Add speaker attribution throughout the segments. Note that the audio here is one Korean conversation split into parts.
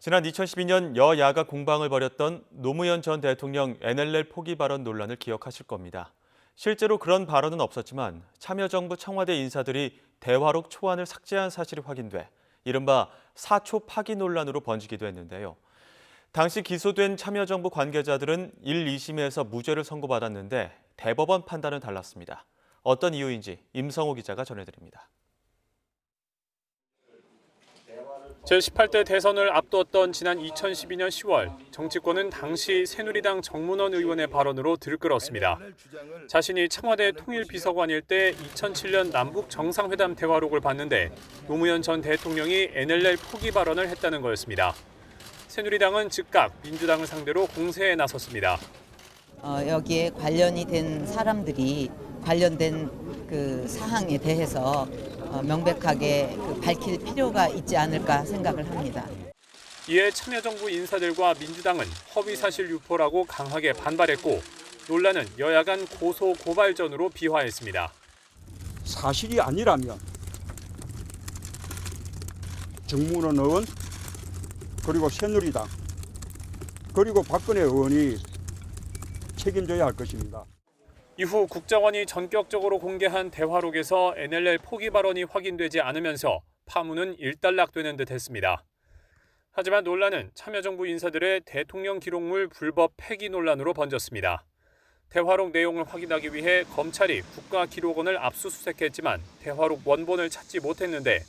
Speaker 1: 지난 2012년 여야가 공방을 벌였던 노무현 전 대통령 NLL 포기 발언 논란을 기억하실 겁니다. 실제로 그런 발언은 없었지만 참여정부 청와대 인사들이 대화록 초안을 삭제한 사실이 확인돼 이른바 사초 파기 논란으로 번지기도 했는데요. 당시 기소된 참여정부 관계자들은 1, 2심에서 무죄를 선고받았는데 대법원 판단은 달랐습니다. 어떤 이유인지 임성호 기자가 전해드립니다.
Speaker 2: 제18대 대선을 앞두었던 지난 2012년 10월, 정치권은 당시 새누리당 정문원 의원의 발언으로 들끓었습니다. 자신이 청와대 통일비서관일 때 2007년 남북 정상회담 대화록을 봤는데 노무현 전 대통령이 NLL 포기 발언을 했다는 거였습니다. 새누리당은 즉각 민주당을 상대로 공세에 나섰습니다.
Speaker 3: 여기에 관련이 된 사람들이 관련된 그 사항에 대해서 명백하게 밝힐 필요가 있지 않을까 생각을 합니다.
Speaker 2: 이에 참여정부 인사들과 민주당은 허위사실 유포라고 강하게 반발했고 논란은 여야 간 고소 고발전으로 비화했습니다.
Speaker 4: 사실이 아니라면 정문원 의원 그리고 새누리당 그리고 박근혜 의원이 책임져야 할 것입니다.
Speaker 2: 이후 국정원이 전격적으로 공개한 대화록에서 NLL 포기 발언이 확인되지 않으면서 파문은 일단락되는 듯했습니다. 하지만 논란은 참여정부 인사들의 대통령 기록물 불법 폐기 논란으로 번졌습니다. 대화록 내용을 확인하기 위해 검찰이 국가기록원을 압수수색했지만 대화록 원본을 찾지 못했는데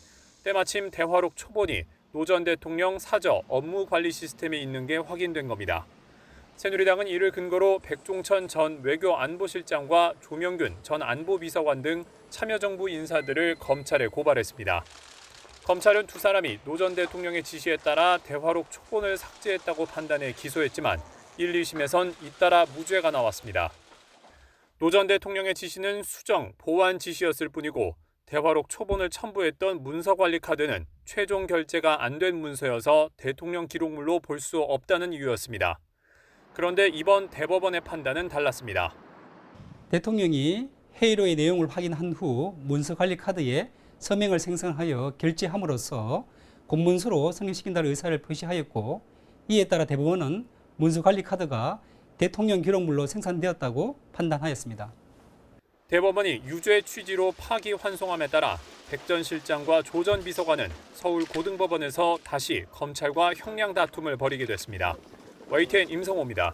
Speaker 2: 때마침 대화록 초본이 노 전 대통령 사저 업무관리 시스템에 있는 게 확인된 겁니다. 새누리당은 이를 근거로 백종천 전 외교안보실장과 조명균 전 안보비서관 등 참여정부 인사들을 검찰에 고발했습니다. 검찰은 두 사람이 노 전 대통령의 지시에 따라 대화록 초본을 삭제했다고 판단해 기소했지만 1, 2심에선 잇따라 무죄가 나왔습니다. 노 전 대통령의 지시는 수정, 보완 지시였을 뿐이고 대화록 초본을 첨부했던 문서관리 카드는 최종 결제가 안 된 문서여서 대통령 기록물로 볼 수 없다는 이유였습니다. 그런데 이번 대법원의 판단은 달랐습니다.
Speaker 5: 대통령이 회의록의 내용을 확인한 후 문서관리 카드에 서명을 생성하여 결제함으로써 공문서로 성립시킨다는 의사를 표시하였고 이에 따라 대법원은 문서관리 카드가 대통령 기록물로 생산되었다고 판단하였습니다.
Speaker 2: 대법원이 유죄 취지로 파기 환송함에 따라 백 전 실장과 조 전 비서관은 서울 고등법원에서 다시 검찰과 형량 다툼을 벌이게 됐습니다. YTN 임성호입니다.